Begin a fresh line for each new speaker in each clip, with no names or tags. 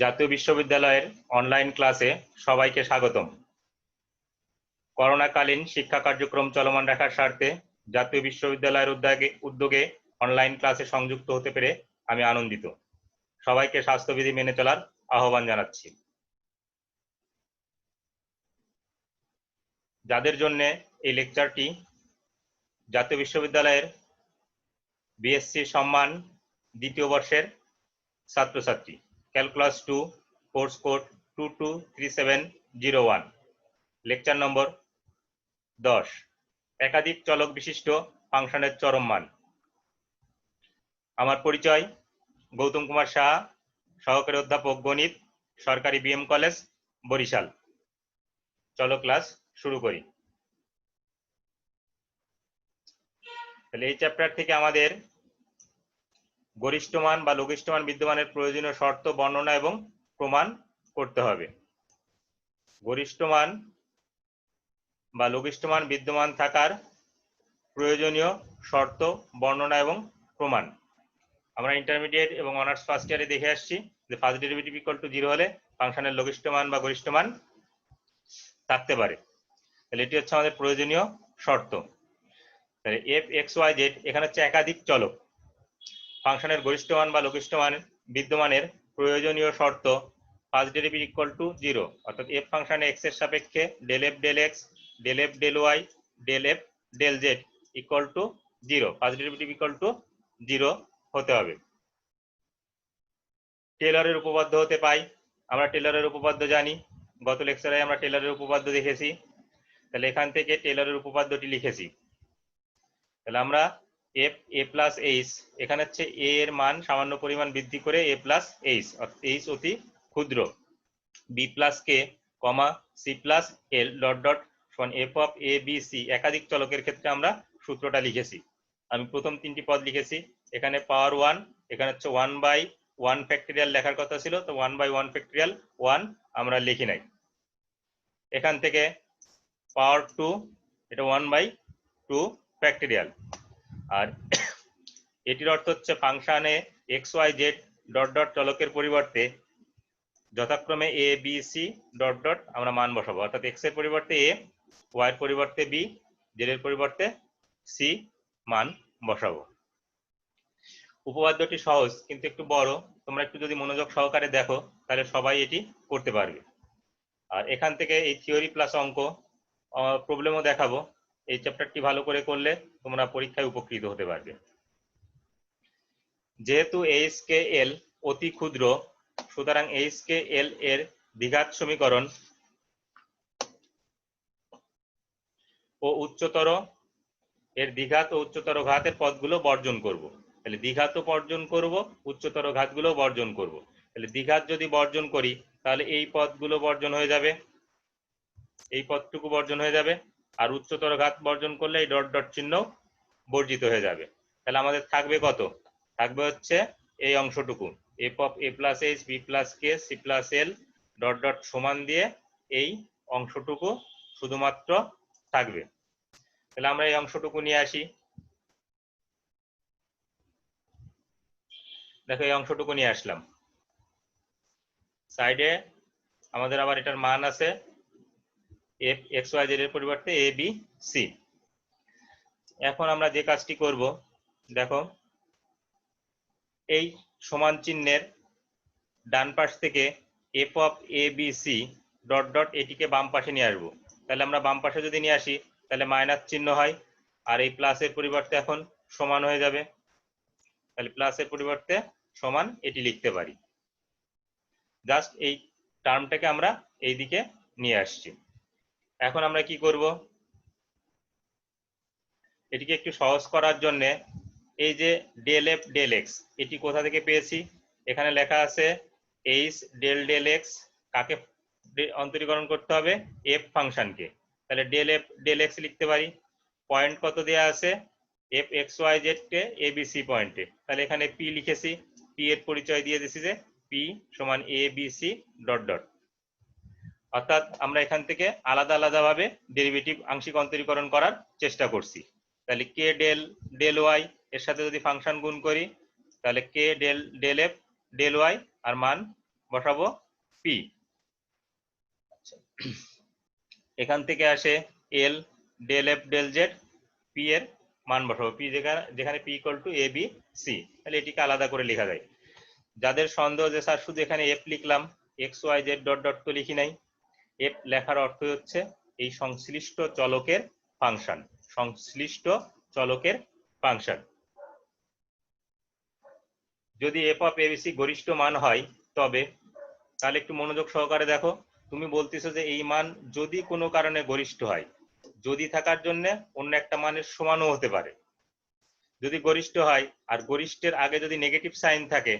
জাতীয় বিশ্ববিদ্যালয়ের অনলাইন ক্লাসে সবাইকে স্বাগতম। করোনাকালীন শিক্ষা কার্যক্রম চলমান রাখার স্বার্থে জাতীয় বিশ্ববিদ্যালয়ের উদ্যোগে অনলাইন ক্লাসে সংযুক্ত হতে পেরে আমি আনন্দিত। সবাইকে স্বাস্থ্যবিধি মেনে চলার আহ্বান জানাচ্ছি। যাদের জন্য এই লেকচারটি জাতীয় বিশ্ববিদ্যালয়ের বিএসসি সম্মান দ্বিতীয় বর্ষের ছাত্রছাত্রী, calculus 2, course code 223701, lecture number 10, একাধিক চলক বিশিষ্ট ফাংশনের চরম মান। আমার পরিচয় গৌতম কুমার সাহা, সহকারী অধ্যাপক গণিত, সরকারি বিএম কলেজ, বরিশাল। চলো ক্লাস শুরু করি। তাহলে এই চ্যাপ্টার থেকে আমাদের গরিষ্ঠ মান বা লঘিষ্ঠ মান বিদ্যমানের প্রয়োজনীয় শর্ত বর্ণনা এবং প্রমাণ করতে হবে। গরিষ্ঠ মান বা লঘিষ্ঠ মান বিদ্যমান থাকার প্রয়োজনীয় শর্ত বর্ণনা এবং প্রমাণ আমরা ইন্টারমিডিয়েট এবং অনার্স ফার্স্ট ইয়ারে দেখে আসছি যে ফার্স্ট ডেরিভেটিভ ইকুয়াল টু 0 হলে ফাংশনের লঘিষ্ঠ মান বা গরিষ্ঠ মান থাকতে পারে। তাহলে এটি হচ্ছে আমাদের প্রয়োজনীয় শর্ত। তাহলে এফ এক্স ওয়াই জেড এখানে হচ্ছে একাধিক চলক। ফাংশনের গরিষ্ঠ মান বা লঘিষ্ঠ মান বিদ্যমানের প্রয়োজনীয় শর্ত ফার্স্ট ডেরিভেটিভ ইকুয়াল টু 0, অর্থাৎ এফ ফাংশনে এক্স এর সাপেক্ষে del F del X del F del Y del F del Z equal to 0, first derivative equal to 0 হতে হবে। টেলরের উপপাদ্য হতে পাই, আমরা টেলরের উপপাদ্য জানি, গত লেকচারে আমরা টেলরের উপপাদ্য দেখেছি। তাহলে এখান থেকে টেলরের উপপাদ্যটি লিখেছি। তাহলে আমরা এফ এ প্লাস এইচ, এখানে হচ্ছে এ এর মান সামান্য পরিমাণ বৃদ্ধি করে এ প্লাস এইচ, অর্থাৎ এইচ অতি ক্ষুদ্র, b plus k comma c plus এল ডট ডট সমান f of A B c একাধিক চলকের ক্ষেত্রে আমরা সূত্রটা লিখেছি। আমি প্রথম তিনটি পদ লিখেছি, এখানে পাওয়ার 1, এখানে হচ্ছে 1/1 ফ্যাক্টরিয়াল লেখার কথা ছিল, তো 1/1 ফ্যাক্টরিয়াল 1 আমরা লিখি নাই। এখান থেকে পাওয়ার 2, এটা 1/2 ফ্যাক্টরিয়াল। আর এটির অর্থ হচ্ছে ফাংশনে x Y Z dot dot চলকের পরিবর্তে যথাক্রমে a B C dot dot আমরা মান বসাবো, অর্থাৎ এক্স এর পরিবর্তে এ, ওয়াই এর পরিবর্তে বি, জেড এর পরিবর্তে সি মান বসাবো। উপপাদ্যটি সহজ কিন্তু একটু বড়, তোমরা একটু যদি মনোযোগ সহকারে দেখো তাহলে সবাই এটি করতে পারবে। আর এখান থেকে এই থিওরি প্লাস অঙ্ক প্রবলেমও দেখাবো। এই চ্যাপ্টারটি ভালো করে করলে তোমরা পরীক্ষায় উপকৃত হতে পারবে। যেহেতু এইচ কে এল অতি ক্ষুদ্র, সুতরাং এইচ কে এল এর দ্বিঘাত সমীকরণ ও উচ্চতর এর দ্বিঘাত ও উচ্চতর ঘাতের পদগুলো বর্জন করব। তাহলে দ্বিঘাতও বর্জন করব, উচ্চতর ঘাতগুলো বর্জন করব। তাহলে দ্বিঘাত যদি বর্জন করি তাহলে এই পদগুলো বর্জন হয়ে যাবে, এই পদটুকু বর্জন হয়ে যাবে, আর উচ্চতর ঘাত বর্জন করলে এই ডট ডট চিহ্ন বর্জিত হয়ে যাবে। তাহলে আমাদের থাকবে কত? থাকবে হচ্ছে এই অংশটুকু, F of A plus H B plus K C plus L dot dot সমান দিয়ে এই অংশটুকু শুধুমাত্র থাকবে। তাহলে আমরা এই অংশটুকু নিয়ে আসি। দেখো এই অংশটুকু নিয়ে আসলাম, সাইডে আমাদের আবার এটার মান আছে এফ এক্স ওয়াই জেড এর পরিবর্তে এ বি সি। এখন আমরা যে কাজটি করব, দেখো এই সমান চিহ্নের ডান পাশ থেকে F of A B C dot dot এটিকে বাম পাশে নিয়ে আসবো। তাহলে আমরা বাম পাশে যদি নিয়ে আসি তাহলে মাইনাস চিহ্ন হয়, আর এই প্লাসের পরিবর্তে এখন সমান হয়ে যাবে। তাহলে প্লাসের পরিবর্তে সমান এটি লিখতে পারি। জাস্ট এই টার্মটাকে আমরা এই দিকে নিয়ে আসছি। এখন আমরা কি করব, এটিকে একটু সহজ করার জন্য এই যে ডেল এফ ডেল এক্স এটি কোথা থেকে পেয়েছি, এখানে লেখা আছে এইচ ডেল ডেল এক্স, কাকে অন্তরীকরণ করতে হবে? এফ ফাংশনকে। তাহলে ডেল এফ ডেল এক্স লিখতে পারি, পয়েন্ট কত দেওয়া আছে? F x Y Z K A B C পয়েন্টে। তাহলে এখানে পি লিখেছি, পি এর পরিচয় দিয়ে দিছি যে পি সমান A B C dot dot. অর্থাৎ আমরা এখান থেকে আলাদা আলাদা ভাবে ডেরিভেটিভ আংশিক অন্তরীকরণ করার চেষ্টা করছি। তাহলে কে ডেল ডেল ওয়াই এর সাথে যদি ফাংশন গুণ করি তাহলে k del del F del Y আর মান বসাবো পি। এখান থেকে আসে l del F del z, p এর মান বসাবো, পি যেখানে p equal to a B c, তাহলে এটিকে আলাদা করে লেখা যায়। যাদের সন্দেহ যে স্যার শুধু এখানে এফ লিখলাম, X Y Z dot dot তো লিখি নাই, এফ লেখার অর্থ হচ্ছে এই সংশ্লিষ্ট চলকের ফাংশন, সংশ্লিষ্ট চলকের ফাংশন। যদি এফ অফ এবিসি গরিষ্ঠ মান হয় তবে, তাহলে একটু মনোযোগ সহকারে দেখো, তুমি বলতেছো যে এই মান যদি কোনো কারণে গরিষ্ঠ হয়, যদি থাকার জন্য অন্য একটা মানের সমানও হতে পারে। যদি গরিষ্ঠ হয় আর গরিষ্ঠের আগে যদি নেগেটিভ সাইন থাকে,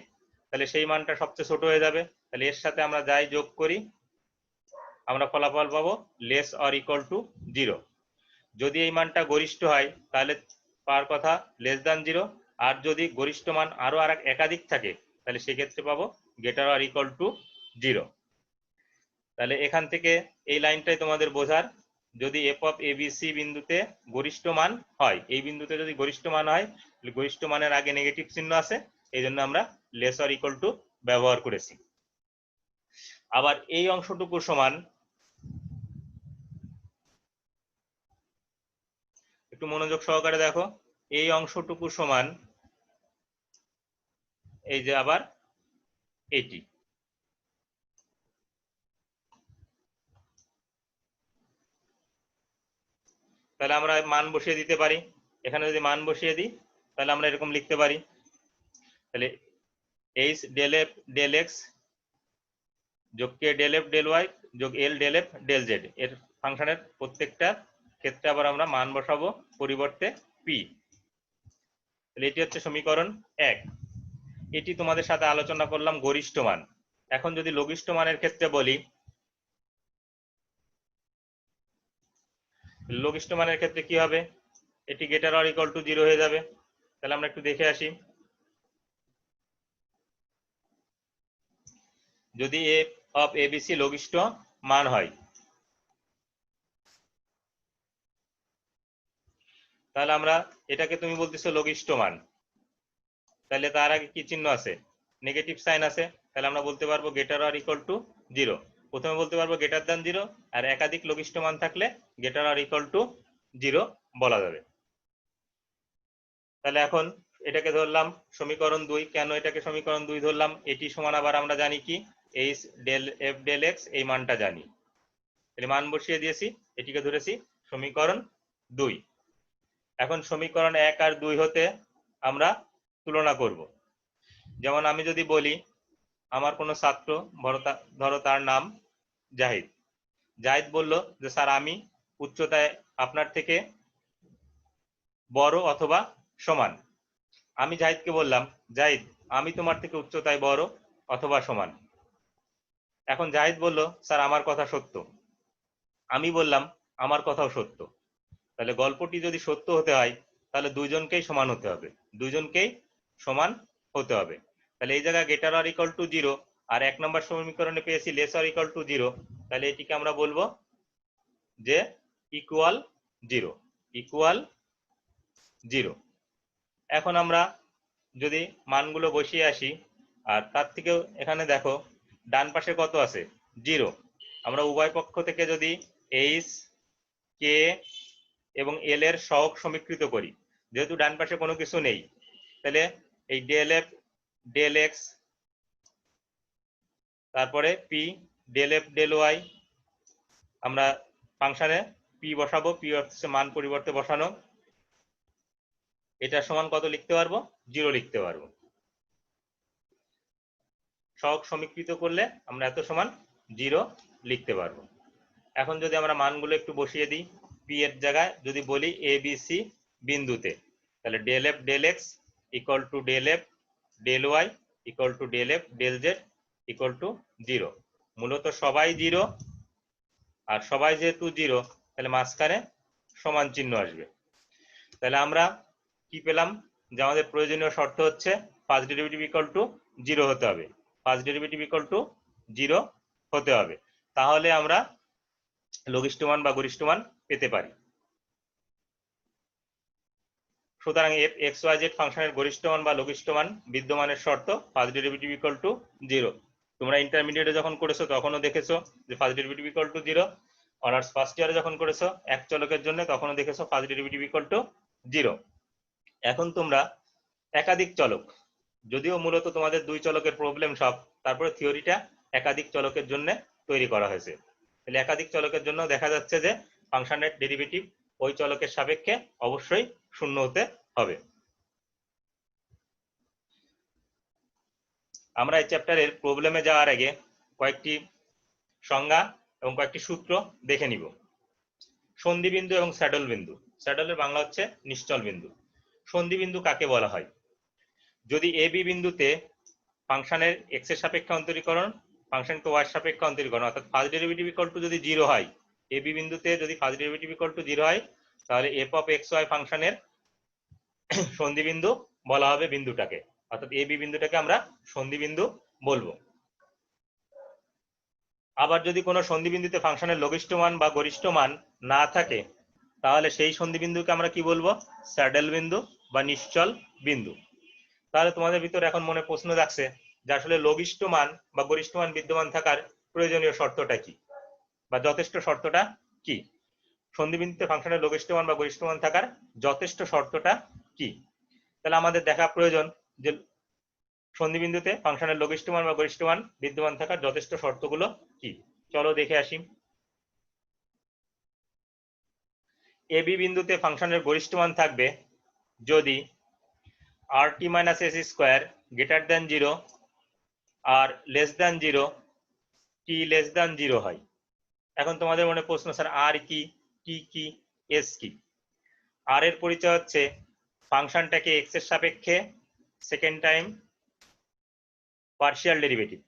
তাহলে সেই মানটা সবচেয়ে ছোট হয়ে যাবে। তাহলে এর সাথে আমরা যাই যোগ করি আমরা ফলাফল পাবো লেস অর ইকুয়াল টু 0। যদি এই মানটা গরিষ্ঠ হয় তাহলে পাওয়ার কথা লেস দ্যান 0, আর যদি গরিষ্ঠ মান আরো একাধিক থাকে তাহলে সেক্ষেত্রে পাবো গ্রেটার অর ইকুয়াল টু 0। তাহলে এখান থেকে এই লাইনটাই তোমাদের বোঝার, যদি এফ অফ এবিসি বিন্দুতে গরিষ্ঠ মান হয়, এই বিন্দুতে যদি গরিষ্ঠ মান হয়, গরিষ্ঠ মানের আগে নেগেটিভ চিহ্ন আছে, এই জন্য আমরা লেস অর ইকুয়াল টু ব্যবহার করেছি। আবার এই অংশটুকু সমান, একটু মনোযোগ সহকারে দেখো, এই অংশটুকু সমান এই যে আবার এটি। তাহলে আমরা মান বসিয়ে দিতে পারি, এখানে যদি মান বসিয়ে দিই তাহলে আমরা এরকম লিখতে পারি, তাহলে H del F del X যোগ K del F del Y যোগ L del F del Z, এর ফাংশনের প্রত্যেকটা ক্ষেত্রে আবার আমরা মান বসাবো পরিবর্তে পি। তাহলে এটি হচ্ছে সমীকরণ 1। এটি তোমাদের সাথে আলোচনা করলাম গরিষ্ঠ মান। এখন যদি লঘিষ্ঠ মানের ক্ষেত্রে বলি, লঘিষ্ঠ মানের ক্ষেত্রে কি হবে, এটি গ্রেটার অর ইকুয়াল টু 0 হয়ে যাবে। তাহলে আমরা একটু দেখে আসি, যদি এফ অফ এবিসি লঘিষ্ঠ মান হয় তাহলে আমরা এটাকে, তুমি বলতেছো লঘিষ্ঠ মান, তাহলে তার আগে কি চিহ্ন আছে, নেগেটিভ সাইন আছে, তাহলে আমরা বলতে পারবো গ্রেটার অর ইকুয়াল টু 0। প্রথমে বলতে পারবো গ্রেটার দ্যান 0, আর একাধিক লঘিষ্ঠ মান থাকলে গ্রেটার অর ইকুয়াল টু 0 বলা যাবে। তাহলে এখন এটাকে ধরলাম সমীকরণ 2। কেন এটাকে সমীকরণ 2 ধরলাম, এটি সমান আবার আমরা জানি কি H del F del X, এই মানটা জানি, তাহলে মান বসিয়ে দিয়েছি, এটিকে ধরেছি সমীকরণ 2। এখন সমীকরণ 1 আর 2 হতে আমরা তুলনা করব। যেমন আমি যদি বলি আমার কোনো ছাত্র, ধরো তার নাম জাহিদ, জাহিদ বলল যে স্যার আমি উচ্চতায় আপনার থেকে বড় অথবা সমান। আমি জাহিদকে বললাম, জাহিদ আমি তোমার থেকে উচ্চতায় বড় অথবা সমান। এখন জাহিদ বলল স্যার আমার কথা সত্য, আমি বললাম আমার কথাও সত্য। তাহলে গল্পটি যদি সত্য হতে হয় তাহলে দুইজনকেই সমান হতে হবে, দুইজনকেই সমান হতে হবে। তাহলে এই জায়গায় গ্রেটার অর ইকুয়াল টু 0, আর 1 নম্বর সমীকরণে পেয়েছি লেস অর ইকুয়াল টু 0, তাহলে এটিকে আমরা বলবো যে ইকুয়াল 0, ইকুয়াল 0। এখন আমরা যদি মানগুলো বসিয়ে আসি, আর তার থেকেও এখানে দেখো ডান পাশে কত আছে, 0। আমরা উভয় পক্ষ থেকে যদি এইচ কে এবং এল এর সহগ সমীকৃত করি, যেহেতু ডান পাশে কোনো কিছু নেই, তাহলে এই ডেল এফ ডেল এক্স, তারপরে P del F del Y, আমরা ফাংশনে পি বসাবো, পি হচ্ছে মান পরিবর্তে বসানো, এটা সমান কত লিখতে পারবো, 0 লিখতে পারবো। সহগ সমীকৃত করলে আমরা এত সমান 0 লিখতে পারবো। এখন যদি আমরা মানগুলো একটু বসিয়ে দিই, পি এর জায়গায় যদি বলি এ বি সি বিন্দুতে, তাহলে del F del x equal to del F del Y equal to del F del Z equal to 0। মূলত সবাই 0, আর সবাই যেহেতু 0 তাহলে মাঝখানে সমান চিহ্ন আসবে। তাহলে আমরা কি পেলাম, যে আমাদের প্রয়োজনীয় শর্ত হচ্ছে ফার্স্ট ডেরিভেটিভ ইকুয়াল টু 0 হতে হবে, ফার্স্ট ডেরিভেটিভ ইকুয়াল টু 0 হতে হবে, তাহলে আমরা লঘিষ্ঠ মান বা গরিষ্ঠ মান পেতে পারি। সুতরাং এফ এক্স ওয়াই জেড ফাংশনের গরিষ্ঠ মান বা লঘিষ্ঠ মান বিদ্যমানের শর্ত ফার্স্ট ডেরিভেটিভ ইকুয়াল টু 0। তোমরা ইন্টারমিডিয়েটে যখন করেছো তখনও দেখেছো যে first derivative equal to 0, honours first ইয়ারে যখন করেছো এক চলকের জন্য তখনও দেখেছো ফার্স্ট ডেরিভেটিভ ইকুয়াল টু 0। এখন তোমরা একাধিক চলক, যদিও মূলত তোমাদের দুই চলকের প্রবলেম সব, তারপরে থিওরিটা একাধিক চলকের জন্য তৈরি করা হয়েছে। তাহলে একাধিক চলকের জন্য দেখা যাচ্ছে যে ফাংশনের ডেরিভেটিভ ওই চলকের সাপেক্ষে অবশ্যই শূন্য হতে হবে। আমরা এই চ্যাপ্টারের প্রবলেমে যাওয়ার আগে কয়েকটি সংজ্ঞা এবং কয়েকটি সূত্র দেখে নিব। সন্ধি বিন্দু এবং স্যাডল বিন্দু, স্যাডলের বাংলা হচ্ছে নিশ্চল বিন্দু। সন্ধি বিন্দু কাকে বলা হয়? যদি এ বি বিন্দুতে ফাংশনের এক্স এর সাপেক্ষে অন্তরীকরণ, ফাংশনকে ওয়াই এর সাপেক্ষে অন্তরীকরণ অর্থাৎ ফার্স্ট ডেরিভেটিভ ইকুয়াল টু যদি 0 হয়, এ বি বিন্দুতে যদি ফার্স্ট ডেরিভেটিভ ইকুয়াল টু 0 হয়, তাহলে এফ অফ এক্স ওয়াই ফাংশনের সন্ধি বিন্দু বলা হবে বিন্দুটাকে, অর্থাৎ এ বি বিন্দুটাকে আমরা সন্ধি বিন্দু বলবো। আবার যদি কোনো সন্ধি বিন্দুতে ফাংশনের লঘিষ্ঠ মান বা গরিষ্ঠ মান না থাকে, তাহলে সেই সন্ধি বিন্দুকে আমরা কি বলবো? স্যাডল বিন্দু বা নিশ্চল বিন্দু। তাহলে তোমাদের ভিতরে এখন মনে প্রশ্ন জাগছে যে আসলে লঘিষ্ঠ মান বা গরিষ্ঠ মান বিদ্যমান থাকার প্রয়োজনীয় শর্তটা কি, বা যথেষ্ট শর্তটা কি? সন্ধি বিন্দুতে ফাংশনের লঘিষ্ঠ মান বা গরিষ্ঠ মান থাকার যথেষ্ট শর্তটা কি? তাহলে আমাদের দেখা প্রয়োজন যে সন্ধি বিন্দুতে ফাংশনের লঘিষ্ঠ মান বা গরিষ্ঠ মান বিদ্যমান থাকার যথেষ্ট শর্তগুলো কি। চলো দেখে আসি। এ বি বিন্দুতে ফাংশনের গরিষ্ঠ মান থাকবে যদি r t minus s square greater than 0 r less than 0, t less than 0 হয়। এখন তোমাদের মনে প্রশ্ন, স্যার আর কি, টি কি, এস কি? আর এর পরিচয় হচ্ছে ফাংশনটাকে এক্স এর সাপেক্ষে সেকেন্ড টাইম পার্শিয়াল ডেরিভেটিভ,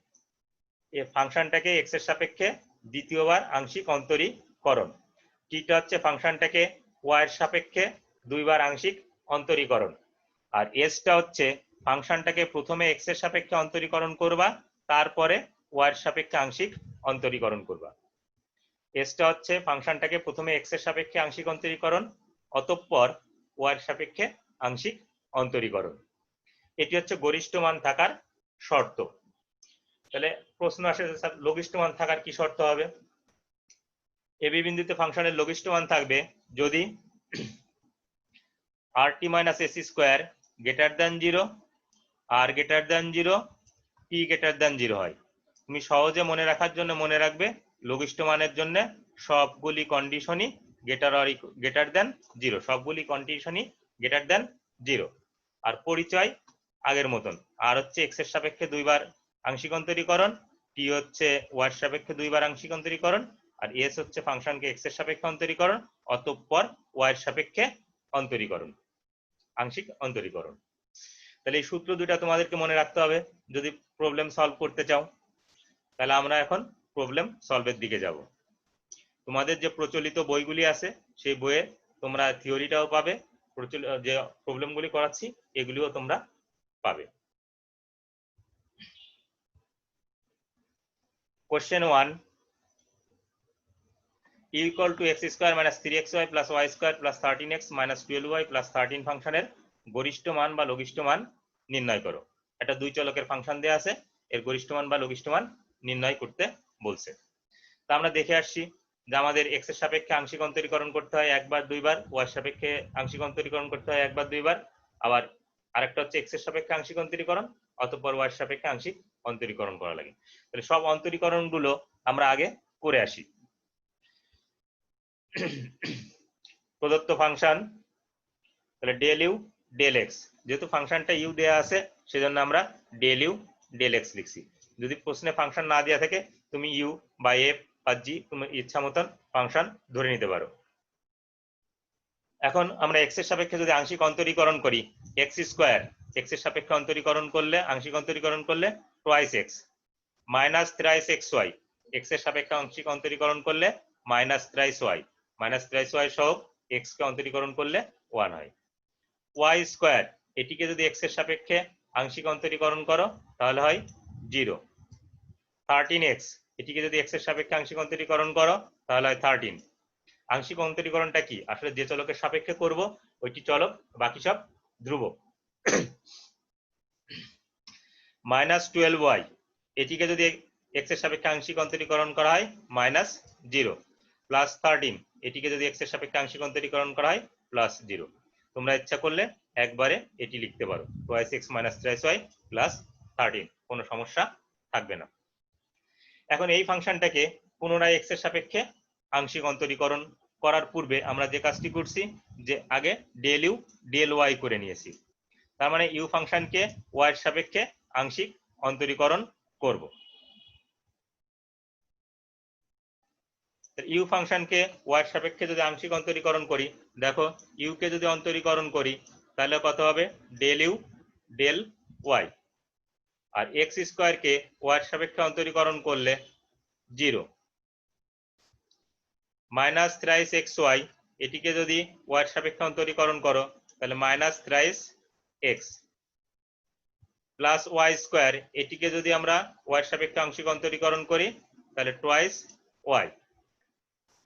এই ফাংশনটাকে এক্স এর সাপেক্ষে দ্বিতীয়বার আংশিক অন্তরীকরণ। টিটা হচ্ছে ফাংশনটাকে ওয়াই এর সাপেক্ষে দুইবার আংশিক অন্তরীকরণ। আর এসটা হচ্ছে ফাংশনটাকে প্রথমে এক্স এর সাপেক্ষে অন্তরীকরণ করবা, তারপরে ওয়াই এর সাপেক্ষে আংশিক অন্তরীকরণ করবা। এসটা হচ্ছে ফাংশনটাকে প্রথমে এক্স এর সাপেক্ষে আংশিক অন্তরীকরণ, অতঃপর ওয়াই এর সাপেক্ষে আংশিক অন্তরীকরণ। এটি হচ্ছে গরিষ্ঠ মান থাকার শর্ত। তাহলে প্রশ্ন আসে, স্যার লঘিষ্ঠ মান থাকার কি শর্ত হবে? এ বি বিন্দুতে ফাংশনের লঘিষ্ঠ মান থাকবে যদি r t minus s square greater than 0, r greater than 0, t greater than 0 হয়। তুমি সহজে মনে রাখার জন্য মনে রাখবে লঘিষ্ঠ মানের জন্য সবগুলি কন্ডিশনই গ্রেটার দেন 0, সবগুলি কন্ডিশনই গ্রেটার দেন 0। আর পরিচয় আগের মতন, আর হচ্ছে এক্স এর সাপেক্ষে দুইবার আংশিক অন্তরীকরণ, টি হচ্ছে ওয়াই এর সাপেক্ষে দুইবার আংশিক অন্তরীকরণ, আর এস হচ্ছে ফাংশনকে এক্স এর সাপেক্ষে অন্তরীকরণ, অতঃপর ওয়াই এর সাপেক্ষে অন্তরীকরণ, আংশিক অন্তরীকরণ। তাহলে এই সূত্র দুটা তোমাদেরকে মনে রাখতে হবে যদি প্রবলেম সলভ করতে চাও। তাহলে আমরা এখন প্রবলেম সলভের দিকে যাব। তোমাদের যে প্রচলিত বইগুলি আছে সেই বইয়ে তোমরা থিওরিটাও পাবে, যে প্রবলেমগুলি করাচ্ছি এগুলিও তোমরা পাবে। Question 1, u equal to x square minus 3xy plus y square plus 13x minus 12y plus 13 ফাংশনের গরিষ্ঠ মান বা লঘিষ্ঠ মান নির্ণয় করো। এটা দুই চলকের ফাংশন দেয়া আছে, এর গরিষ্ঠ মান বা লঘিষ্ঠ মান নির্ণয় করতে বলছে। তা আমরা দেখে আসছি যে আমাদের x এর সাপেক্ষে আংশিক অন্তরীকরণ করতে হয় একবার দুইবার, y এর সাপেক্ষে আংশিক অন্তরীকরণ করতে হয় একবার দুইবার, আবার আরেকটা হচ্ছে x এর সাপেক্ষে আংশিক অন্তরীকরণ, অতঃপর y এর সাপেক্ষে আংশিক অন্তরীকরণ করা লাগে। তাহলে সব অন্তরীকরণ গুলো আমরা আগে করে আসি। প্রদত্ত ফাংশন, তাহলে ডেল ইউ ডেল এক্স, যেহেতু ফাংশনটা ইউ দেয়া আছে সেজন্য আমরা ডেল ইউ ডেল এক্স লিখছি। যদি প্রশ্নে ফাংশন না দেওয়া থাকে তুমি ইউ বা এফ বা জি তুমি ইচ্ছা মতন ফাংশন ধরে নিতে পারো। এখন আমরা এক্স এর সাপেক্ষে যদি আংশিক অন্তরীকরণ করি, এক্স স্কোয়ার এক্স এর সাপেক্ষে অন্তরীকরণ করলে, আংশিক অন্তরীকরণ করলে twice X minus thrice X Y, X এর সাপেক্ষে আংশিক অন্তরীকরণ করলে minus thrice Y, minus thrice Y সহ এক্স কে অন্তরীকরণ করলে 1 হয়। ওয়াই স্কোয়ার এটিকে যদি এক্স এর সাপেক্ষে আংশিক অন্তরীকরণ করো তাহলে হয় 0। 13x এটিকে যদি এক্স এর সাপেক্ষে আংশিক অন্তরীকরণ করো তাহলে হয় 13। আংশিক অন্তরীকরণটা কি? আসলে যে চলকের সাপেক্ষে করব ওইটি চলক, বাকি সব ধ্রুবক। মাইনাস 12y এটিকে যদি এক্স এর সাপেক্ষে আংশিক অন্তরীকরণ করা হয় -0 প্লাস 13 এটিকে যদি এক্স এর সাপেক্ষে আংশিক অন্তরীকরণ করা হয় +0। তোমরা ইচ্ছা করলে একবারে এটি লিখতে পারো 2x - 3y +13, কোনো সমস্যা থাকবে না। এখন এই ফাংশনটাকে পুনরায় এক্স এর সাপেক্ষে আংশিক অন্তরীকরণ করার পূর্বে আমরা যে কাজটি করছি যে আগে ডেল ইউ ডেল ওয়াই করে নিয়েছি, তার মানে ইউ ফাংশনকে ওয়াই এর সাপেক্ষে আংশিক অন্তরীকরণ করব। ইউ ফাংশনকে ওয়াই এর সাপেক্ষে যদি আংশিক অন্তরীকরণ করি, দেখো ইউ কে যদি অন্তরীকরণ করি তাহলে কত হবে ডেল ইউ ডেল ওয়াই, আর এক্স স্কোয়ার কে ওয়াই এর সাপেক্ষে অন্তরীকরণ করলে 0 মাইনাস থ্রাইস এক্স ওয়াই এটিকে যদি ওয়াই এর সাপেক্ষে অন্তরীকরণ করো তাহলে minus thrice X plus Y square এটিকে যদি আমরা ওয়াই এর সাপেক্ষে আংশিক অন্তরীকরণ করি তাহলে টোয়াইস ওয়াই।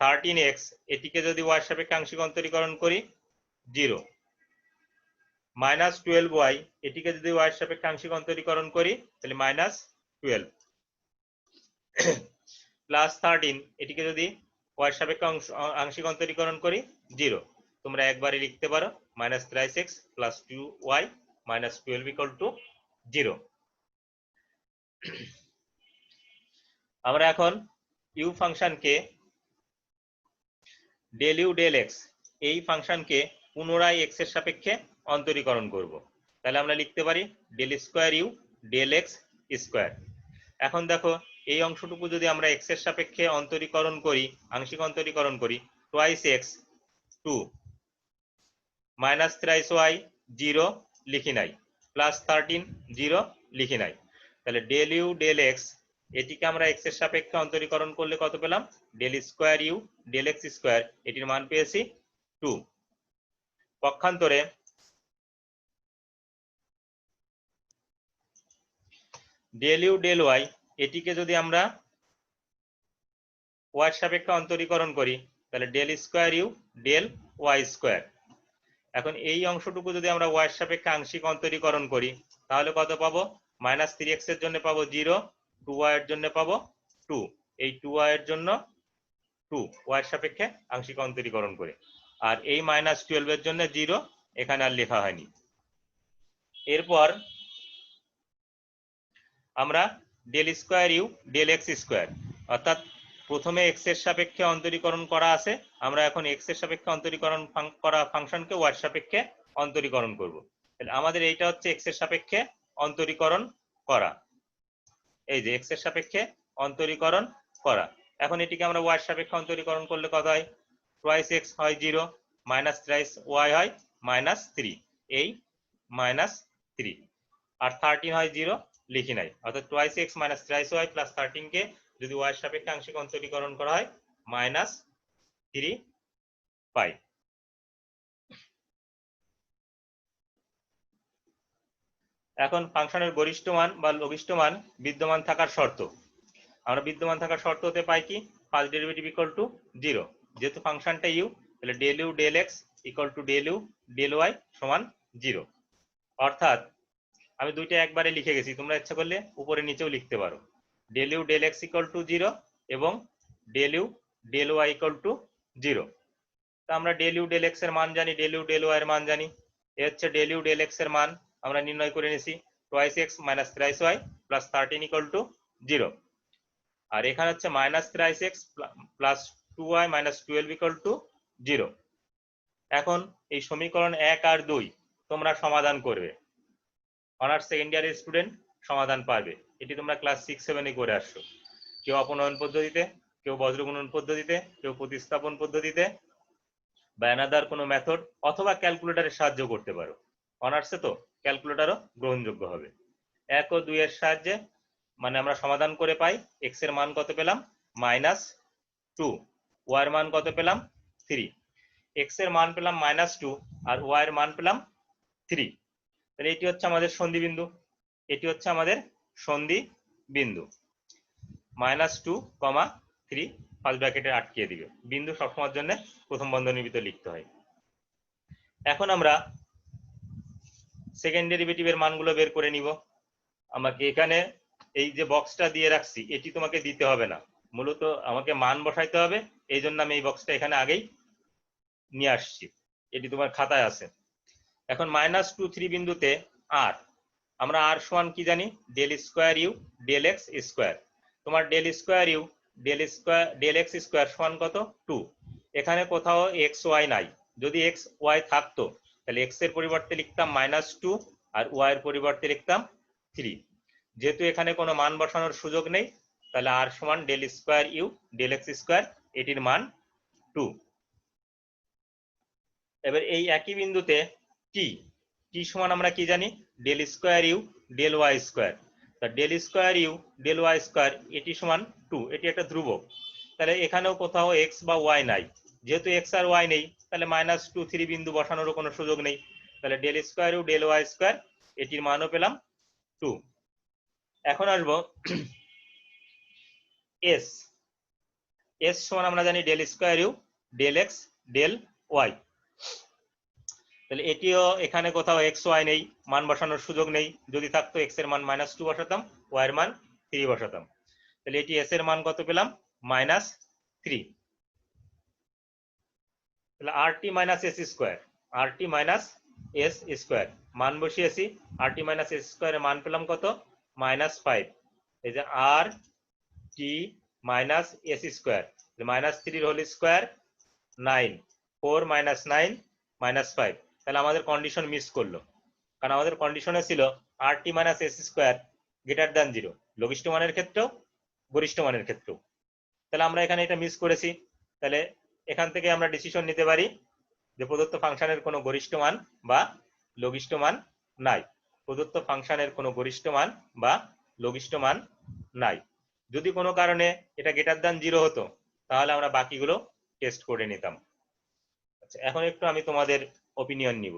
13x এটিকে যদি ওয়াই এর সাপেক্ষে আংশিক অন্তরীকরণ করি 0 মাইনাস 12y এটিকে যদি ওয়াই এর সাপেক্ষে আংশিক অন্তরীকরণ করি তাহলে -12 প্লাস 13 এটিকে যদি ওয়াই এর সাপেক্ষে আংশিক অন্তরীকরণ করি 0। তোমরা একবারে লিখতে পারো -3x + 2y -12 = 0। আমরা এখন ইউ ফাংশনকে ডেল ইউ ডেল এক্স এই ফাংশনকে পুনরায় এক্স এর সাপেক্ষে অন্তরীকরণ করব, তাহলে আমরা লিখতে পারি del square you del x square. এখন দেখো এই অংশটুকু যদি আমরা এক্স এর সাপেক্ষে অন্তরীকরণ করি আংশিক অন্তরীকরণ করি twice X 2 minus thrice Y 0 লিখি নাই প্লাস 13 0 লিখি নাই, তাহলে ডেল ইউ ডেল এক্স এটিকে আমরা এক্স এর সাপেক্ষে অন্তরীকরণ করলে কত পেলাম del square you del x square, এটির মান পেয়েছি 2। পক্ষান্তরে ডেল ইউ ডেল ওয়াই এটিকে যদি আমরা ওয়াই এর সাপেক্ষে অন্তরীকরণ করি তাহলে del square you del Y square. এখন এই অংশটুকু যদি আমরা ওয়াই এর সাপেক্ষে আংশিক অন্তরীকরণ করি তাহলে কত পাবো -3x এর জন্য পাবো 0, 2y এর জন্য পাবো 2, এই 2y এর জন্য 2 ওয়াই এর সাপেক্ষে আংশিক অন্তরীকরণ করে, আর এই -12 এর জন্য 0 এখানে আর লেখা হয়নি। এরপর আমরা del square you del x square, অর্থাৎ প্রথমে এক্স এর সাপেক্ষে অন্তরীকরণ করা আছে, আমরা এখন এক্স এর সাপেক্ষে অন্তরীকরণ করা ফাংশনকে ওয়াই এর সাপেক্ষে অন্তরীকরণ করব। তাহলে আমাদের এইটা হচ্ছে এক্স এর সাপেক্ষে অন্তরীকরণ করা, এই যে এক্স এর সাপেক্ষে অন্তরীকরণ করা। এখন এটিকে আমরা ওয়াই এর সাপেক্ষে অন্তরীকরণ করলে কত হয় টোয়াইস এক্স হয় 0 মাইনাস থ্রাইস ওয়াই হয় -3, এই -3 আর 13 হয় 0 লিখি নাই, অর্থাৎ twice X minus thrice Y plus 13 কে যদি ওয়াই এর সাপেক্ষে আংশিক অন্তরীকরণ করা হয় -3 পাই। এখন ফাংশনের গরিষ্ঠ মান বা লঘিষ্ঠ মান বিদ্যমান থাকার শর্ত, আমরা বিদ্যমান থাকার শর্ত হতে পাই কি ফার্স্ট ডেরিভেটিভ = 0, যেহেতু ফাংশনটা ইউ তাহলে del you del X = del you del Y সমান 0, অর্থাৎ আমি দুইটা একবারে লিখে গেছি, তোমরা ইচ্ছা করলে উপরে নিচেও লিখতে পারো ডেল ইউ ডেল এক্স = 0 এবং ডেল ইউ ডেল ওয়াই = 0। তা আমরা ডেল ইউ ডেল এক্স এর মান জানি, ডেল ইউ ডেল ওয়াই এর মান জানি, এ হচ্ছে ডেল ইউ ডেল এক্স এর মান আমরা নির্ণয় করে নিয়েছি twice X minus thrice Y plus 13 = 0, আর এখানে হচ্ছে minus thrice X plus 2y -12 = 0। এখন এই সমীকরণ 1 আর 2 তোমরা সমাধান করবে, অনার্স সেকেন্ড ইয়ারের স্টুডেন্ট সমাধান পারবে, এটি তোমরা ক্লাস 6-7 করে আসছো, কেউ অপনয়ন পদ্ধতিতে, কেউ বজ্রগুণন পদ্ধতিতে, কেউ প্রতিস্থাপন পদ্ধতিতে বা অ্যানাদার কোনো মেথড অথবা ক্যালকুলেটরের সাহায্য করতে পারো, অনার্সে তো ক্যালকুলেটরও গ্রহণযোগ্য হবে। 1 ও 2 এর সাহায্যে মানে আমরা সমাধান করে পাই x এর মান কত পেলাম -2, y এর মান কত পেলাম 3, x এর মান পেলাম -2 আর y এর মান পেলাম 3, তাহলে এটি হচ্ছে আমাদের সন্ধি বিন্দু, এটি হচ্ছে আমাদের সন্ধি বিন্দু। -2, 3 ফার্স্ট ব্র্যাকেটে আটকিয়ে দিবে, বিন্দু সবসময়ের জন্য প্রথম বন্ধনীর ভিতরে লিখতে হয়। এখন আমরা সেকেন্ড ডেরিভেটিভের মানগুলো বের করে নিব। আমাকে এখানে এই যে বক্সটা দিয়ে রাখছি এটি তোমাকে দিতে হবে না, মূলত আমাকে মান বসাইতে হবে, এই জন্য আমি এই বক্সটা এখানে আগেই নিয়ে আসছি, এটি তোমার খাতায় আছে। এখন -2 3 বিন্দুতে আর আমরা আর সমান কি জানি, del square you del x square. তোমার del square you del x square সমান কত 2। এখানে কোথাও এক্স ওয়াই নাই, যদি এক্স ওয়াই থাকতো তাহলে এক্স এর পরিবর্তে লিখতাম -2 আর ওয়াই এর পরিবর্তে লিখতাম 3। যেহেতু এখানে কোনো মান বসানোর সুযোগ নেই তাহলে আর সমান del square you del x square, এটির মান 2। এবার এই একই বিন্দুতে টি সমান আমরা কি জানি, del square you del Y square. তা del square you del Y square এটি সমান 2, এটি একটা ধ্রুবক, তাহলে এখানেও কোথাও এক্স বা ওয়াই নাই, যেহেতু এক্স আর ওয়াই নেই তাহলে -2 3 বিন্দু বসানোরও কোনো সুযোগ নেই, তাহলে del square you del Y square এটির মানও পেলাম 2। এখন আসবো এস সমান আমরা জানি del square you del X del Y, তাহলে এটিও এখানে কোথাও এক্স ওয়াই নেই, মান বসানোর সুযোগ নেই, যদি থাকতো এক্স এর মান -2 বসাতাম, ওয়াই এর মান 3 বসাতাম, তাহলে এটি এস এর মান কত পেলাম -3। তাহলে আর টি মাইনাস এস স্কোয়ার, আর টি মাইনাস এস স্কোয়ার মান বসিয়েছি, আর টি মাইনাস এস স্কোয়ারের মান পেলাম কত -5। এই যে r t minus s square, -3 whole square 9, 4 - 9 -5, তাহলে আমাদের কন্ডিশন মিস করলো, কারণ আমাদের কন্ডিশনে ছিল r t minus s square greater than 0, লঘিষ্ঠ মানের ক্ষেত্রেও গরিষ্ঠ মানের ক্ষেত্রেও, তাহলে আমরা এখানে এটা মিস করেছি। তাহলে এখান থেকে আমরা ডিসিশন নিতে পারি যে প্রদত্ত ফাংশনের কোনো গরিষ্ঠ মান বা লঘিষ্ঠ মান নাই, প্রদত্ত ফাংশনের কোনো গরিষ্ঠ মান বা লঘিষ্ঠ মান নাই। যদি কোনো কারণে এটা গ্রেটার দ্যান 0 হতো তাহলে আমরা বাকিগুলো টেস্ট করে নিতাম। আচ্ছা, এখন একটু আমি তোমাদের ওপিনিয়ন নিব।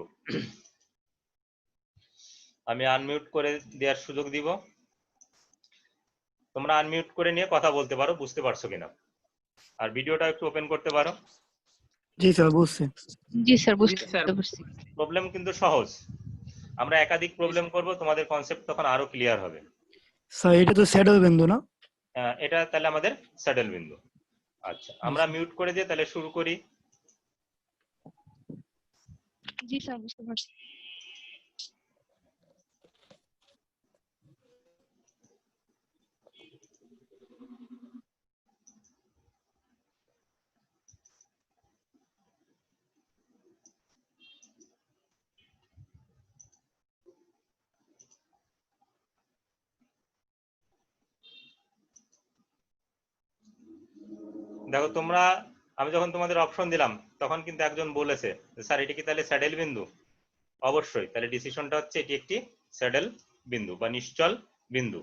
আমি আনমিউট করে দেওয়ার সুযোগ দিব, তোমরা আনমিউট করে নিয়ে কথা বলতে পারো, বুঝতে পারছো কিনা, আর ভিডিওটা একটু ওপেন করতে পারো।
জি স্যার বুঝছি।
জি স্যার বুঝতে পারছি।
প্রবলেম কিন্তু সহজ, আমরা একাধিক প্রবলেম করব, তোমাদের কনসেপ্ট তখন আরো ক্লিয়ার হবে।
স্যার এটা তো স্যাডল বিন্দু না?
এটা তাহলে আমাদের স্যাডল বিন্দু। আচ্ছা, আমরা মিউট করে দিয়ে তাহলে শুরু করি।
জি স্যার বুঝতে পারছি।
দেখো তোমরা, আমি যখন তোমাদের অপশন দিলাম তখন কিন্তু একজন বলেছে স্যার এটা কি তাহলে স্যাডেল বিন্দু? অবশ্যই, তাহলে ডিসিশনটা হচ্ছে এটি একটি স্যাডেল বিন্দু বা নিশ্চল বিন্দু।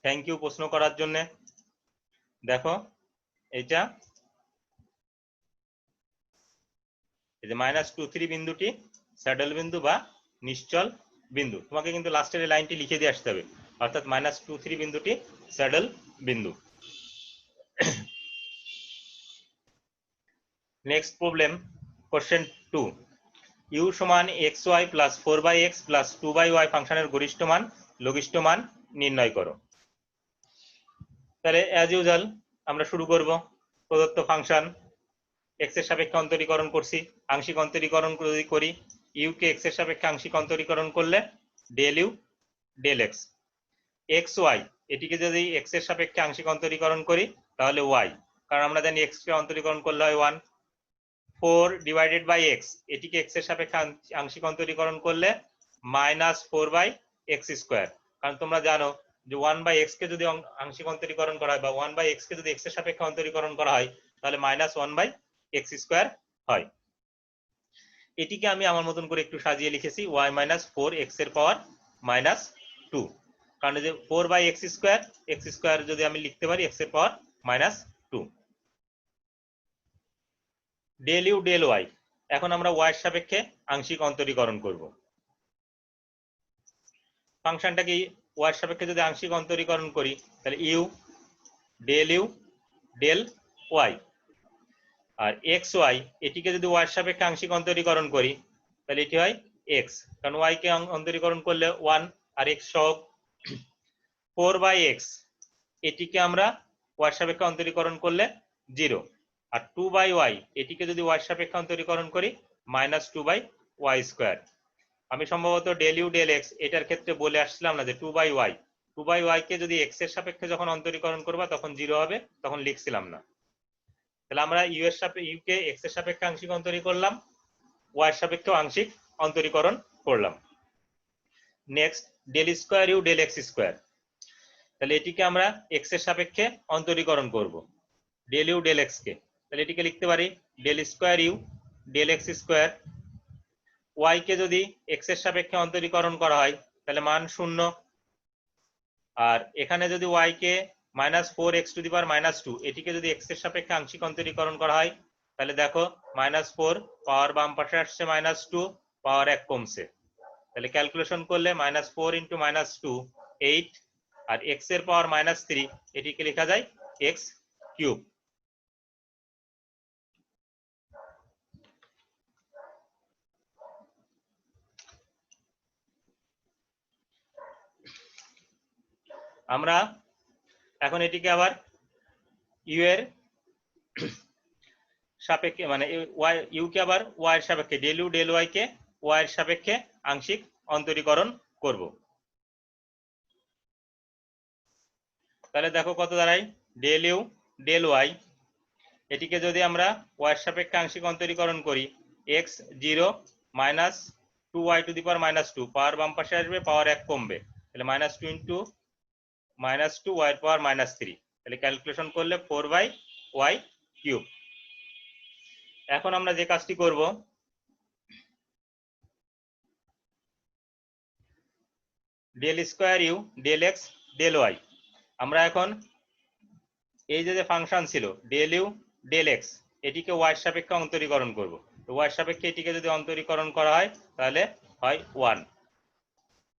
থ্যাংক ইউ প্রশ্ন করার জন্য। দেখো এইটা এই যে -2 3 বিন্দুটি স্যাডেল বিন্দু বা নিশ্চল বিন্দু, তোমাকে কিন্তু লাস্টের লাইনটি লিখে দিয়ে আসতে হবে, অর্থাৎ -2 3 বিন্দুটি স্যাডেল বিন্দু। নেক্সট প্রবলেম, কোশ্চেন 2, ইউ সমান xy plus 4/x plus 2/y ফাংশনের গরিষ্ঠ মান লঘিষ্ঠ মান নির্ণয় করো। তাহলে অ্যাজ ইউজুয়াল আমরা শুরু করব। প্রদত্ত ফাংশন x এর সাপেক্ষে অন্তরীকরণ করছি, আংশিক অন্তরীকরণ যদি করি, ইউ কে x এর সাপেক্ষে আংশিক অন্তরীকরণ করলে del you del X, X Y এটিকে যদি x এর সাপেক্ষে আংশিক অন্তরীকরণ করি তাহলে y, কারণ আমরা জানি x কে অন্তরীকরণ করলে হয় 1। 4/x এটিকে x এর সাপেক্ষে আংশিক অন্তরীকরণ করলে -4/x স্কোয়ার, কারণ তোমরা জানো যে 1/x কে যদি আংশিক অন্তরীকরণ করা হয় বা 1/x কে যদি x এর সাপেক্ষে অন্তরীকরণ করা হয় তাহলে -1/x স্কোয়ার হয়। এটিকে আমি আমার মতন করে একটু সাজিয়ে লিখেছি y - 4x এর পাওয়ার -2, কারণ যে 4/x স্কোয়ার যদি আমি লিখতে পারি x এর পাওয়ার -2। ডেল ইউ ডেল ওয়াই, এখন আমরা y এর সাপেক্ষে আংশিক অন্তরীকরণ করব। ফাংশনটা কি y এর সাপেক্ষে যদি আংশিক অন্তরীকরণ করি তাহলে ইউ ডেল ওয়াই, আর এক্স ওয়াই এটিকে যদি y এর সাপেক্ষে আংশিক অন্তরীকরণ করি তাহলে এটি হয় x, কারণ y কে অন্তরীকরণ করলে 1 আর x সহগ, 4/x এটিকে আমরা y সাপেক্ষে অন্তরীকরণ করলে 0, আর 2/y এটিকে যদি y সাপেক্ষে অন্তরীকরণ করি -2/y²। আমি সম্ভবত ডেল ইউ ডেল এক্স এটার ক্ষেত্রে বলে আসছিলাম না যে 2/y কে যদি x এর সাপেক্ষে যখন অন্তরীকরণ করবা তখন 0 হবে, তখন লিখছিলাম না। তাহলে আমরা ইউ কে x এর সাপেক্ষে আংশিক অন্তরীকরণ করলাম, y এর সাপেক্ষে আংশিক অন্তরীকরণ করলাম। Next del square you del x square, তাহলে এটিকে আমরা x এর সাপেক্ষে অন্তরীকরণ করব ডেল ইউ ডেল এক্স কে। তাহলে এটিকে লিখতে পারি del square you del x square. y কে যদি x এর সাপেক্ষে অন্তরীকরণ করা হয় তাহলে মান 0, আর এখানে যদি y কে -4x⁻², এটিকে যদি x এর সাপেক্ষে আংশিক অন্তরীকরণ করা হয় তাহলে দেখো -4 পাওয়ার বাম পাশে আসছে -2, পাওয়ার 1 কমছে, তাহলে ক্যালকুলেশন করলে -4 × -2 8, আর x এর পাওয়ার -3 এটিকে লেখা যায় x³। আমরা এখন এটিকে আবার ইউ এর সাপেক্ষে মানে ইউ কে আবার y এর সাপেক্ষে ডেল ইউ ডেল y কে y এর সাপেক্ষে আংশিক অন্তরীকরণ করব। তাহলে দেখো কত দাঁড়ায় ডেল ইউ ডেল y, এটিকে যদি আমরা y এর সাপেক্ষে আংশিক অন্তরীকরণ করি x0 -2y⁻², পাওয়ার বাম পাশে আসবে, পাওয়ার 1 কমবে, তাহলে -2 × -2 y এর পাওয়ার -3, তাহলে ক্যালকুলেশন করলে 4/y³। এখন আমরা যে কাজটি করব del square you del X del Y, আমরা এখন এই যে ফাংশন ছিল ডেল ইউ ডেল এক্স এটিকে y এর সাপেক্ষে অন্তরীকরণ করব। তো y এর সাপেক্ষে এটিকে যদি অন্তরীকরণ করা হয় তাহলে হয় 1,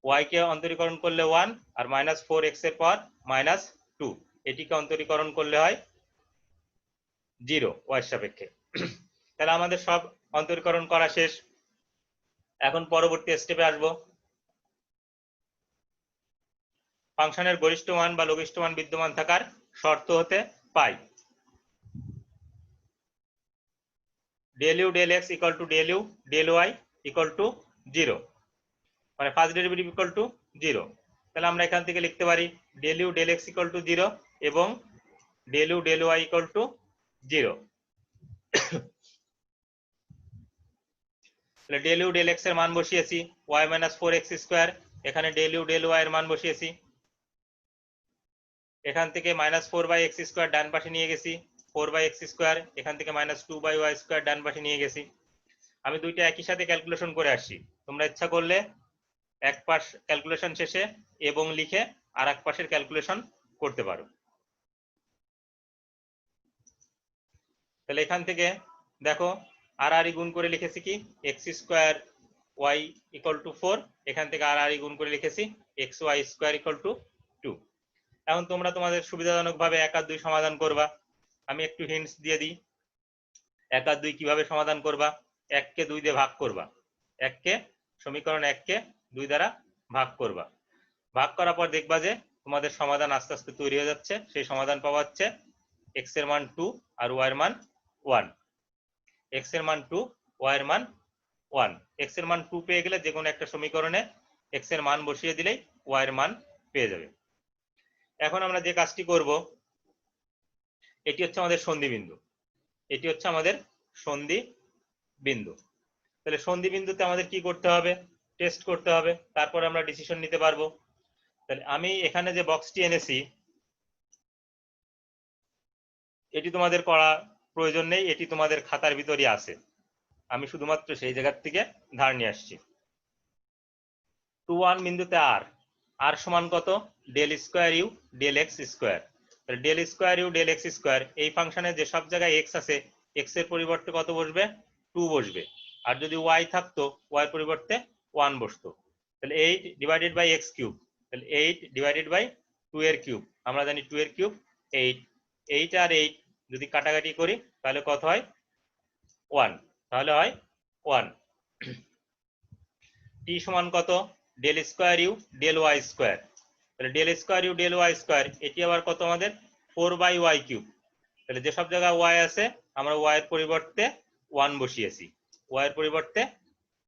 y কে অন্তরীকরণ করলে 1, আর -4x এর পাওয়ার -2 এটিকে অন্তরীকরণ করলে হয় 0 y এর সাপেক্ষে। তাহলে আমাদের সব অন্তরীকরণ করা শেষ। এখন পরবর্তী স্টেপে আসব। ফাংশনের গরিষ্ঠ মান বা লঘিষ্ঠ মান বিদ্যমান থাকার শর্ত হতে পাই del you del x equal to del you del Y equal to 0, মানে ফার্স্ট ডেরিভেটিভ ইকুয়াল টু 0। তাহলে আমরা এখান থেকে লিখতে পারি del you del x equal to 0 এবং del you del Y equal to 0। তাহলে ডেল ইউ ডেল এক্স এর মান বসিয়েছি y -4x², এখানে ডেল ইউ ডেল ওয়াই এর মান বসিয়েছি, এখান থেকে -4/x² ডান পাশে নিয়ে গেছি, 4/x², এখান থেকে -2/y² ডান পাশে নিয়ে গেছি। আমি দুইটা একই সাথে ক্যালকুলেশন করে আসছি, তোমরা ইচ্ছা করলে এক পাশ ক্যালকুলেশন শেষে এবং লিখে আর এক পাশের ক্যালকুলেশন করতে পারো। তাহলে এখান থেকে দেখো আর গুণ করে লিখেছি কি x² y = 4, এখান থেকে আর গুণ করে লিখেছি xy² = 2। এখন তোমরা তোমাদের সুবিধাজনক ভাবে 1 আর 2 সমাধান করবা। আমি একটু হিন্টস দিয়ে দিই 1 আর 2 কিভাবে সমাধান করবা। 1 কে 2 দিয়ে ভাগ করবা, সমীকরণ 1 কে 2 দ্বারা ভাগ করবা। ভাগ করার পর দেখবা যে তোমাদের সমাধান আস্তে আস্তে তৈরি হয়ে যাচ্ছে। সেই সমাধান পাওয়া যাচ্ছে x এর মান 2 আর y এর মান 1, x এর মান 2 y এর মান 1। x এর মান 2 পেয়ে গেলে যে কোনো একটা সমীকরণে x এর মান বসিয়ে দিলেই y এর মান পেয়ে যাবে। এখন আমরা যে কাজটি করব, এটি হচ্ছে আমাদের সন্ধি বিন্দু, এটি হচ্ছে আমাদের সন্ধি বিন্দু। তাহলে সন্ধি বিন্দুতে আমাদের কি করতে হবে, টেস্ট করতে হবে, তারপর আমরা ডিসিশন নিতে পারবো। তাহলে আমি এখানে যে বক্সটি এনেছি এটি তোমাদের করা প্রয়োজন নেই, এটি তোমাদের খাতার ভিতরই আছে, আমি শুধুমাত্র সেই জায়গার থেকে ধার নিয়ে আসছি। 2, 1 বিন্দুতে আর সমান কত, del square you del x square. তাহলে del square you del x square, এই ফাংশনে যে সব জায়গায় এক্স আছে এক্স এর পরিবর্তে কত বসবে, 2 বসবে, আর যদি ওয়াই থাকতো ওয়াই এর পরিবর্তে 1 বসতো। তাহলে 8/x³, তাহলে 8/2 এর কিউব, আমরা জানি 2 এর কিউব 8, 8 আর 8 যদি কাটাকাটি করি তাহলে কত হয় 1, তাহলে হয় 1। টি সমান কত, del square you del y square, তাহলে del square you del Y square, এটি আবার কত আমাদের 4/y কিউব। তাহলে যেসব জায়গায় ওয়াই আছে আমরা ওয়াই এর পরিবর্তে 1 বসিয়েছি, ওয়াই এর পরিবর্তে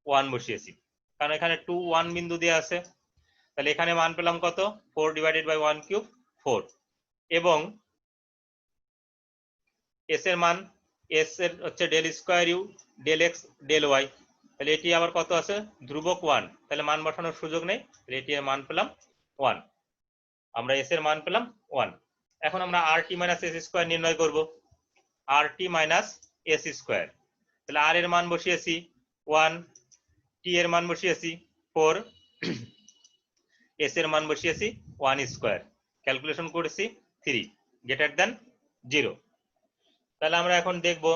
1 বসিয়েছি, কারণ এখানে 2 1 বিন্দু দেওয়া আছে। তাহলে এখানে মান পেলাম কত 4/1³ 4, এবং এস এর মান, এস এর হচ্ছে del square you del X del Y, তাহলে এটি আবার কত আছে ধ্রুবক 1, তাহলে মান বসানোর সুযোগ নেই, তাহলে এটি এর মান পেলাম 1, আমরা এস এর মান পেলাম 1। এখন আমরা আর টি মাইনাস এস স্কোয়ার নির্ণয় করব, আর টি মাইনাস এস স্কোয়ার, তাহলে আর এর মান বসিয়েছি 1, টি এর মান বসিয়েছি 4, এস এর মান বসিয়েছি 1 স্কোয়ার, ক্যালকুলেশন করেছি 3 > 0। তাহলে আমরা এখন দেখব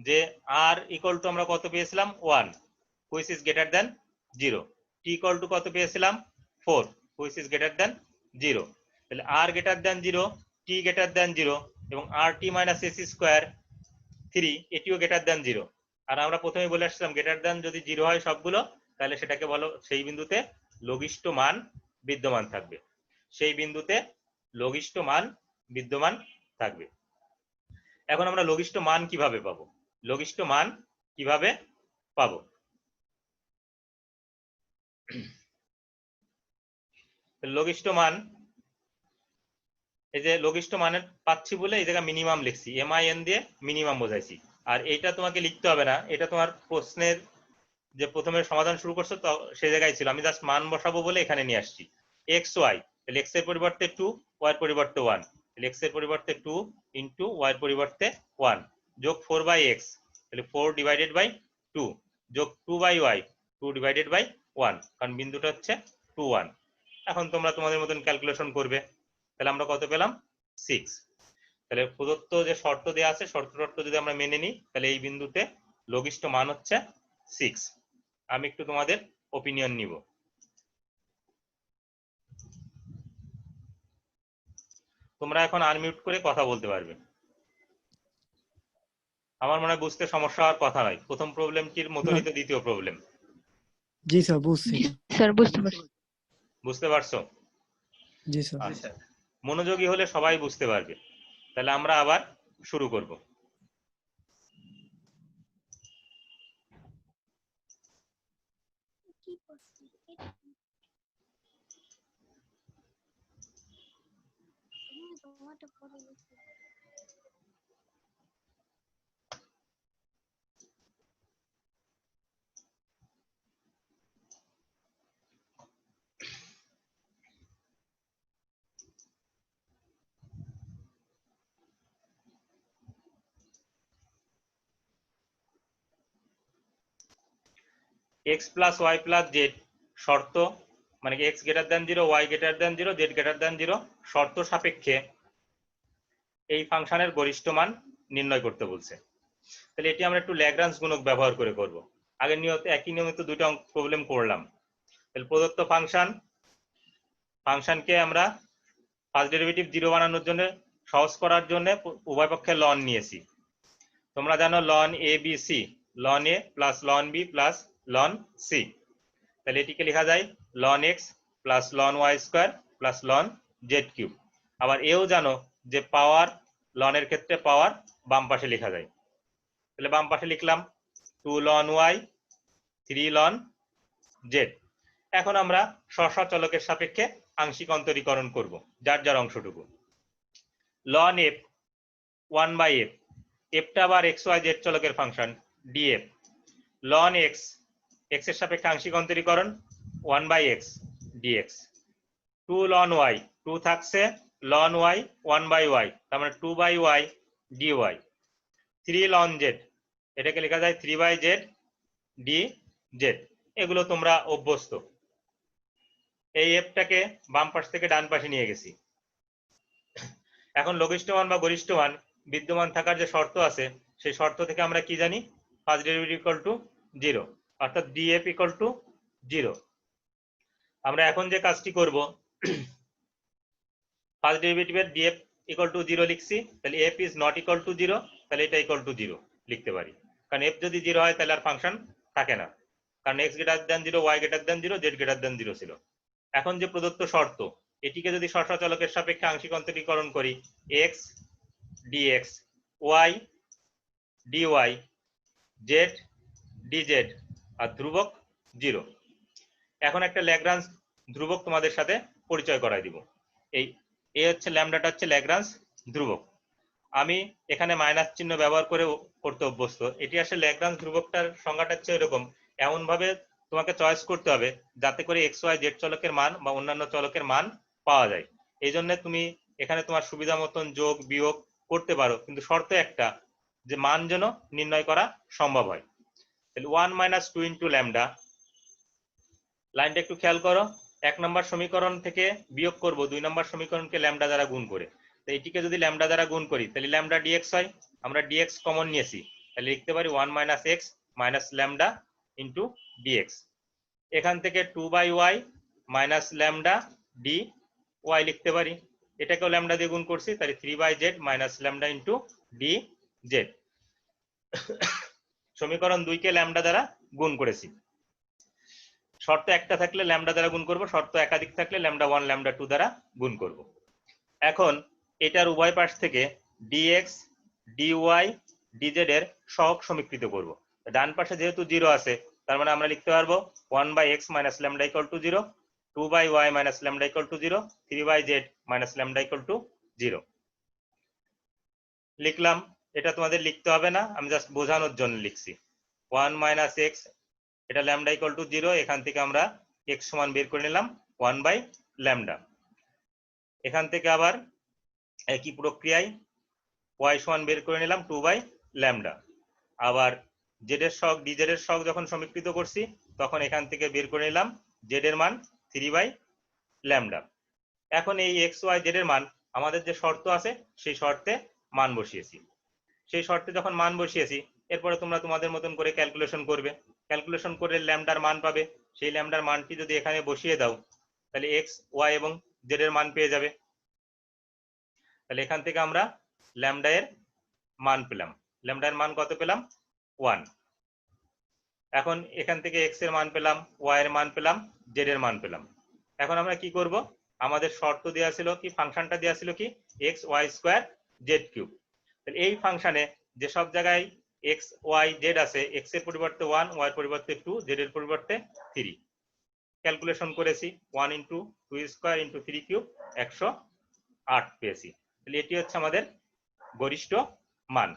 যে আর ইকুয়াল টু আমরা কত পেয়েছিলাম 1 which is greater than 0, T equal to কত পেয়েছিলাম 4 হুইচ ইজ গ্রেটার দ্যান 0। তাহলে আর greater than 0, t greater than 0, এবং আর টি মাইনাস এস স্কোয়ার 3 এটিও গ্রেটার দ্যান 0। আর আমরা প্রথমে বলে আসছিলাম গ্রেটার দ্যান যদি 0 হয় সবগুলো, তাহলে সেটাকে বলো সেই বিন্দুতে লঘিষ্ঠ মান বিদ্যমান থাকবে, সেই বিন্দুতে লঘিষ্ঠ মান বিদ্যমান থাকবে। এখন আমরা লঘিষ্ঠ মান কিভাবে পাবো, লঘিষ্ঠ মান কিভাবে পাবো? লঘিষ্ঠ মান, এই যে লঘিষ্ঠ মানের পাচ্ছি বলে এই জায়গায় মিনিমাম লিখছি, MIN দিয়ে মিনিমাম বোঝাইছি। আর এইটা তোমাকে লিখতে হবে না, এটা তোমার প্রশ্নের যে প্রথমে সমাধান শুরু করছো তো সেই জায়গায় ছিল, আমি জাস্ট মান বসাবো বলে এখানে নিয়ে আসছি। এক্স ওয়াই, তাহলে এক্স এর পরিবর্তে 2, ওয়াই এর পরিবর্তে 1, তাহলে এক্স এর পরিবর্তে 2 ইন্টু ওয়াই এর পরিবর্তে 1 যোগ 4/x, তাহলে 4/2 যোগ 2/y 2/1, কারণ বিন্দুটা হচ্ছে 2 1। এখন তোমরা তোমাদের মতন ক্যালকুলেশন করবে, তাহলে আমরা কত পেলাম 6। তাহলে প্রদত্ত যে শর্ত দেওয়া আছে শর্ত যদি আমরা মেনে নিই, তাহলে এই বিন্দুতে লঘিষ্ঠ মান হচ্ছে 6। আমি একটু তোমাদের ওপিনিয়ন নিব। তোমরা এখন আনমিউট করে কথা বলতে পারবে। আমার মনে হয় বুঝতে সমস্যা হওয়ার কথা নয়, প্রথম প্রবলেমটির মতোই তো দ্বিতীয় প্রবলেম।
জি স্যার বুঝছি।
জি স্যার বুঝতে পারছি।
বুঝতে পারছো?
জি স্যার।
আচ্ছা, মনোযোগী হলে সবাই বুঝতে পারবে। তাহলে আমরা আবার শুরু করব। X plus Y plus Z শর্ত, মানে কি X greater than 0, Y greater than 0, Z greater than 0 শর্ত সাপেক্ষে এই ফাংশনের গরিষ্ঠ মান নির্ণয় করতে বলছে। তাহলে এটি আমরা একটু ল্যাগ্রাঞ্জ গুণক ব্যবহার করে করব। আগের নিয়মে একই নিয়মে তো দুটো প্রবলেম করলাম। তাহলে প্রদত্ত ফাংশনকে আমরা ফার্স্ট ডেরিভেটিভ 0 বানানোর জন্য, সহজ করার জন্য উভয় পক্ষে লন নিয়েছি। তোমরা জানো ln a B c, ln a plus ln b plus ln c, তাহলে এটিকে লেখা যায় ln x plus ln y square plus ln z cube. আবার এও জানো যে পাওয়ার, লনের ক্ষেত্রে পাওয়ার বাম পাশে লেখা যায়। তাহলে বাম পাশে লিখলাম 2 লন ওয়াই 3 লন জেড। এখন আমরা স্ব চলকের সাপেক্ষে আংশিক অন্তরীকরণ করব যার যার অংশটুকু। লন এফ 1/f, এফটা আবার এক্স ওয়াই জেড চলকের function df. Ln x, x এর সাপেক্ষে আংশিক অন্তরীকরণ 1/x dx। 2 লন ওয়াই, 2 থাকছে, লন ওয়াই 1/y, তার মানে 2/y dy। 3 লন জেড, এটাকে লেখা যায় 3/z dz। এগুলো তোমরা অভ্যস্ত। এই এফটাকে বাম পাশ থেকে ডান পাশে নিয়ে গেছি। এখন লঘিষ্ঠ মান বা গরিষ্ঠ মান বিদ্যমান থাকার যে শর্ত আছে সেই শর্ত থেকে আমরা কি জানি, ফার্স্ট ডেরিভেটিভ ইকুয়াল টু 0, অর্থাৎ df ইকুয়াল টু 0। আমরা এখন যে কাজটি করব, ফার্স্ট ডেরিভেটিভের df ইকুয়াল টু 0 লিখছি, তাহলে f is not equal to 0, তাহলে এটা ইকুয়াল টু 0 লিখতে পারি। কারণ f যদি 0 হয় তাহলে আর ফাংশন থাকে না, কারণ x greater than 0, y greater than 0, z greater than 0 ছিল। এখন যে প্রদত্ত শর্ত এটিকে যদি সরসা চলকের সাপেক্ষে আংশিক অন্তরীকরণ করি x dx y dy z dz আর ধ্রুবক 0। এখন একটা ল্যাগ্রাঞ্জ ধ্রুবক তোমাদের সাথে পরিচয় করাই দিব। এই এ হচ্ছে ল্যামডাটা হচ্ছে ল্যাগ্রাঞ্জ ধ্রুবক। আমি এখানে মাইনাস চিহ্ন ব্যবহার করে করতে অভ্যস্ত। এটি আসলে ল্যাগ্রাঞ্জ ধ্রুবকটার সংজ্ঞাটা হচ্ছে এরকম, এমন ভাবে তোমাকে চয়েস করতে হবে যাতে করে এক্স ওয়াই জেড চলকের মান বা অন্যান্য চলকের মান পাওয়া যায়। এই জন্য তুমি এখানে তোমার সুবিধা মতন যোগ বিয়োগ করতে পারো, কিন্তু শর্ত একটা যে মান যেন নির্ণয় করা সম্ভব হয়। তাহলে 1 মাইনাস 2 ইন্টু ল্যামডা, লাইনটা একটু খেয়াল করো, 1 নম্বর সমীকরণ থেকে বিয়োগ করব 2 নম্বর সমীকরণকে ল্যামডা দ্বারা গুণ করে। তো এটিকে যদি ল্যামডা দ্বারা গুণ করি তাহলে ল্যামডা ডিএক্স হয়, আমরা ডিএক্স কমন নিয়েছি, তাহলে লিখতে পারি 1 minus X minus lambda into DX. এখান থেকে 2 by Y minus lambda D Y লিখতে পারি, এটাকেও ল্যামডা দিয়ে গুণ করছি, তাহলে 3 by Z minus lambda into D Z. সমীকরণ 2 কে ল্যামডা দ্বারা গুণ করেছি। শর্ত একটা থাকলে ল্যামডা দ্বারা গুণ করব, শর্ত একাধিক থাকলে ল্যামডা 1 ল্যামডা 2 দ্বারা গুণ করব। এখন এটার উভয় পাশ থেকে dx dy dz এর সহগ সমীকৃত করব। ডান পাশে যেহেতু 0 আছে, তার মানে আমরা লিখতে পারবো 1 by x minus lambda equal to 0, 2 by y minus lambda equal to 0, 3 by z minus lambda equal to 0 লিখলাম। এটা তোমাদের লিখতে হবে না, আমি জাস্ট বোঝানোর জন্য লিখছি। 1 মাইনাস x, এটা ল্যামডা ইকুয়াল টু 0, এখান থেকে আমরা x সমান বের করে নিলাম 1 বাই ল্যামডা। এখান থেকে আবার একই প্রক্রিয়ায় y সমান বের করে নিলাম 2 বাই ল্যামডা। আবার z এর সহগ dz এর সহগ যখন সমীকৃত করছি তখন এখান থেকে বের করে নিলাম z এর মান 3 বাই ল্যামডা। এখন এই x y z এর মান আমাদের যে শর্ত আছে সেই শর্তে মান বসিয়েছি। সেই শর্তে যখন মান বসিয়েছি, এরপরে তোমরা তোমাদের মতন করে ক্যালকুলেশন করবে, ক্যালকুলেশন করে ল্যামডার মান পাবে। সেই ল্যামডার মানটি যদি এখানে বসিয়ে দাও তাহলে এক্স ওয়াই এবং জেড এর মান পেয়ে যাবে। তাহলে এখান থেকে আমরা ল্যামডা এর মান পেলাম, ল্যামডার মান কত পেলাম 1। এখন এখান থেকে এক্স এর মান পেলাম, ওয়াই এর মান পেলাম, জেড এর মান পেলাম। এখন আমরা কি করব, আমাদের শর্ত দেওয়া ছিল কি, ফাংশনটা দেওয়া ছিল কি X Y square Z cube. তাহলে এই ফাংশনে যে সব জায়গায় এক্স ওয়াই জেড আছে, এক্স এর পরিবর্তে 1, ওয়াই এর পরিবর্তে 2, জেড এর পরিবর্তে 3, ক্যালকুলেশন করেছি 1 ইন্টু 2 স্কোয়ার ইন্টু 3 কিউব 108 পেয়েছি। তাহলে এটি হচ্ছে আমাদের গরিষ্ঠ মান।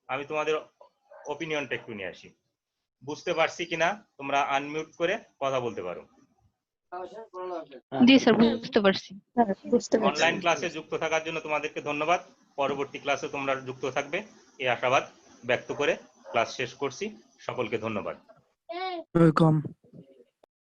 আমি তোমাদের ওপিনিয়নটা একটু নিয়ে আসি, বুঝতে পারছি কিনা তোমরা আনমিউট করে কথা বলতে পারো।
জি স্যার, বুঝতে পারছি।
অনলাইন ক্লাসে যুক্ত থাকার জন্য তোমাদেরকে ধন্যবাদ। পরবর্তী ক্লাসে তোমরা যুক্ত থাকবে এই আশাবাদ ব্যক্ত করে ক্লাস শেষ করছি। সকলকে ধন্যবাদ।
ওয়েলকাম।